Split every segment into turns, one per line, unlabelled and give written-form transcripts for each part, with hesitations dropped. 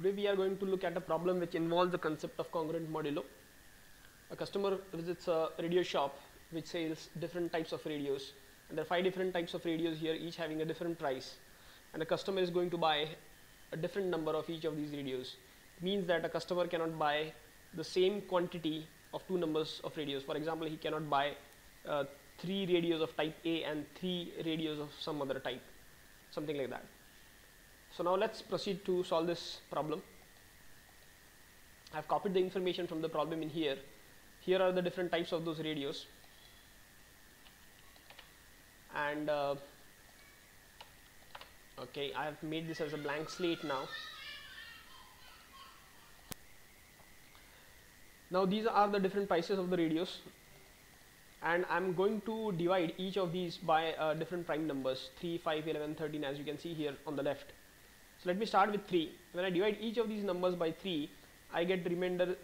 Today we are going to look at a problem which involves the concept of congruent modulo. A customer visits a radio shop which sells different types of radios, and there are 5 different types of radios here, each having a different price, and the customer is going to buy a different number of each of these radios. It means that a customer cannot buy the same quantity of 2 numbers of radios. For example, he cannot buy 3 radios of type A and 3 radios of some other type, something like that. So now let's proceed to solve this problem. I have copied the information from the problem in here. Here are the different types of those radios, and okay, I have made this as a blank slate now. Now these are the different prices of the radios, and I'm going to divide each of these by different prime numbers, 3, 5, 11, 13, as you can see here on the left. So let me start with 3. When I divide each of these numbers by 3, I get the remainder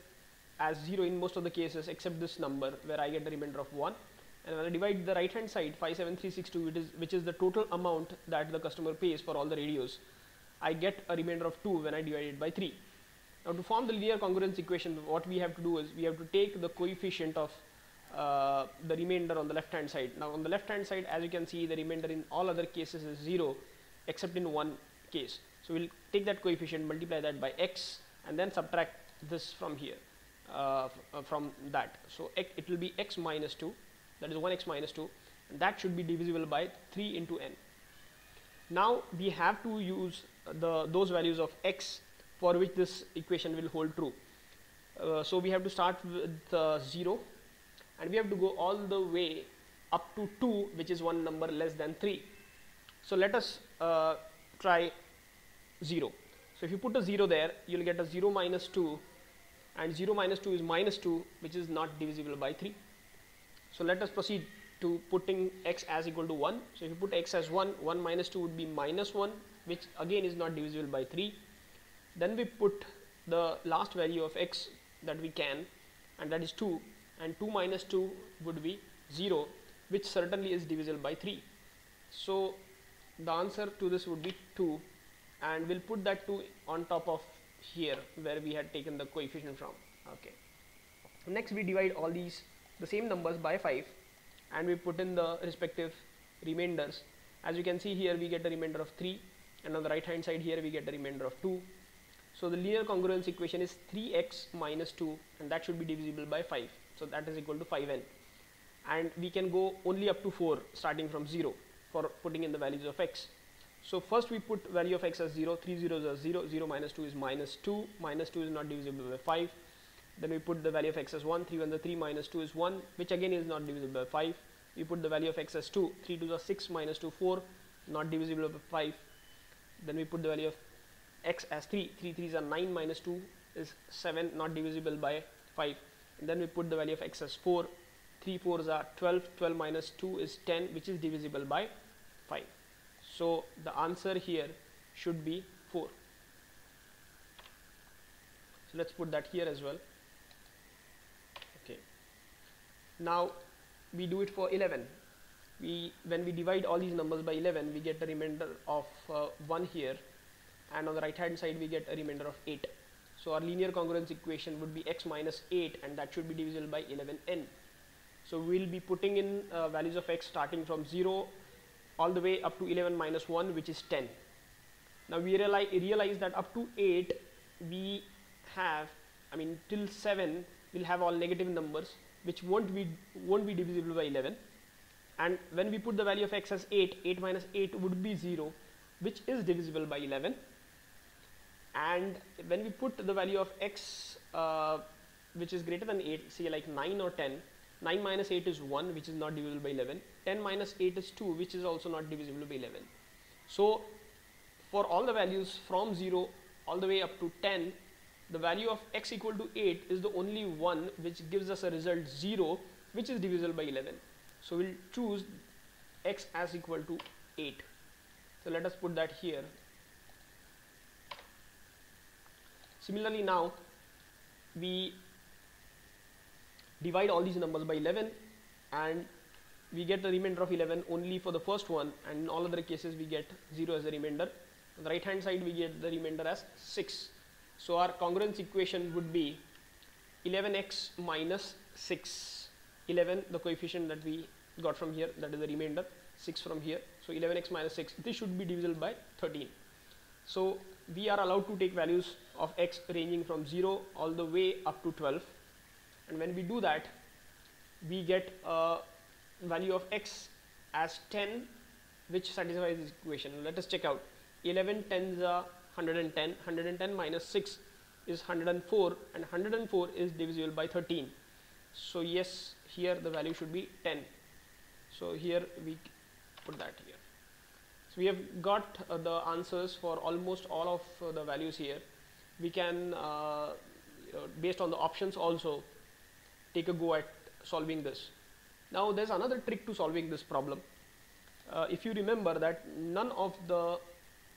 as 0 in most of the cases, except this number where I get the remainder of 1. And when I divide the right hand side, 57362, which is the total amount that the customer pays for all the radios, I get a remainder of 2 when I divide it by 3. Now to form the linear congruence equation, what we have to do is we have to take the coefficient of the remainder on the left hand side. Now on the left hand side, as you can see, the remainder in all other cases is 0 except in one case. So we'll take that coefficient, multiply that by x, and then subtract this from here, from that. So it will be x minus 2, that is 1x minus 2, and that should be divisible by 3 into n. Now we have to use those values of x for which this equation will hold true. So we have to start with 0, and we have to go all the way up to 2, which is one number less than 3. So let us try 0. So if you put a 0 there, you will get a 0 minus 2, and 0 minus 2 is minus 2, which is not divisible by 3. So let us proceed to putting x as equal to 1. So if you put x as 1, 1 minus 2 would be minus 1, which again is not divisible by 3. Then we put the last value of x that we can, and that is 2, and 2 minus 2 would be 0, which certainly is divisible by 3. So the answer to this would be 2, and we'll put that 2 on top of here where we had taken the coefficient from. Okay. Next we divide all these, the same numbers, by 5, and we put in the respective remainders. As you can see here, we get a remainder of 3, and on the right hand side here we get a remainder of 2. So the linear congruence equation is 3x minus 2, and that should be divisible by 5. So that is equal to 5n, and we can go only up to 4 starting from 0 for putting in the values of x. So first we put value of x as 0, 3 zeros are 0, 0 minus 2 is minus 2, minus 2 is not divisible by 5. Then we put the value of x as 1, 3 1 the 3 minus 2 is 1, which again is not divisible by 5. We put the value of x as 2, 3 2 the 6 minus 2 4, not divisible by 5. Then we put the value of x as 3, 3 3s are 9 minus 2 is 7, not divisible by 5. And then we put the value of x as 4, 3 4s are 12, 12 minus 2 is 10, which is divisible by 5. So the answer here should be 4. So let's put that here as well. Okay. Now we do it for 11. When we divide all these numbers by 11, we get a remainder of 1 here, and on the right hand side we get a remainder of 8. So our linear congruence equation would be x minus 8, and that should be divisible by 11n. So we will be putting in values of x starting from 0 all the way up to 11 minus 1, which is 10. Now we realize that up to 8 we have, till 7 we'll have all negative numbers which won't be divisible by 11. And when we put the value of x as 8, 8 minus 8 would be 0, which is divisible by 11. And when we put the value of x which is greater than 8, say like 9 or 10, 9 minus 8 is 1, which is not divisible by 11. 10 minus 8 is 2, which is also not divisible by 11. So for all the values from 0 all the way up to 10, the value of x equal to 8 is the only one which gives us a result 0, which is divisible by 11. So we'll choose x as equal to 8. So let us put that here. Similarly, now we divide all these numbers by 11, and we get the remainder of 11 only for the first one, and in all other cases we get 0 as a remainder. On the right hand side we get the remainder as 6, So our congruence equation would be 11x minus 6. 11, the coefficient that we got from here, that is the remainder, 6 from here. So 11x minus 6, this should be divisible by 13. So we are allowed to take values of x ranging from 0 all the way up to 12. And when we do that, we get a value of x as 10, which satisfies this equation. Let us check out. 11 tens are 110. 110 minus 6 is 104, and 104 is divisible by 13. So yes, here the value should be 10. So here we put that here. So we have got the answers for almost all of the values here. We can, based on the options also, take a go at solving this. Now there's another trick to solving this problem. If you remember that none of the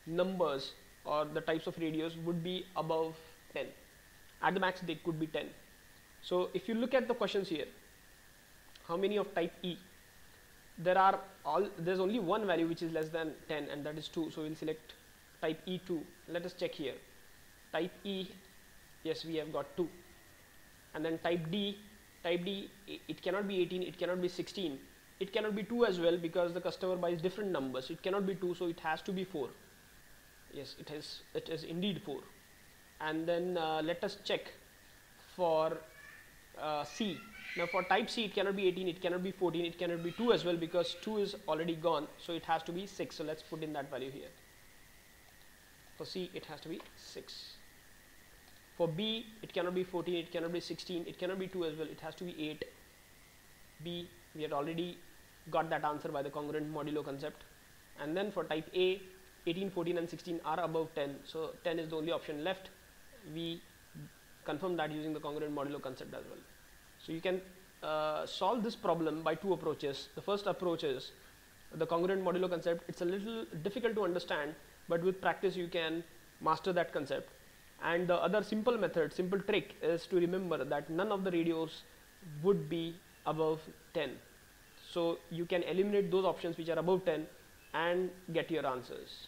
numbers or the types of radios would be above 10. At the max they could be 10. So if you look at the questions here, how many of type E? There's only one value which is less than 10, and that is 2. So we'll select type E2. Let us check here. Type E, yes, we have got 2. And then type D, it cannot be 18, it cannot be 16, it cannot be 2 as well, because the customer buys different numbers. It cannot be 2, so it has to be 4. Yes, it is indeed 4. And then let us check for C. Now for type C, it cannot be 18, it cannot be 14, it cannot be 2 as well, because 2 is already gone, so it has to be 6. So let's put in that value here. For C, it has to be 6. For B, it cannot be 14, it cannot be 16, it cannot be 2 as well, it has to be 8. B, we had already got that answer by the congruent modulo concept. And then for type A, 18, 14 and 16 are above 10, so 10 is the only option left. We confirm that using the congruent modulo concept as well. So you can solve this problem by two approaches. The first approach is the congruent modulo concept. It's a little difficult to understand, but with practice you can master that concept. And the other simple trick is to remember that none of the radios would be above 10. So you can eliminate those options which are above 10 and get your answers.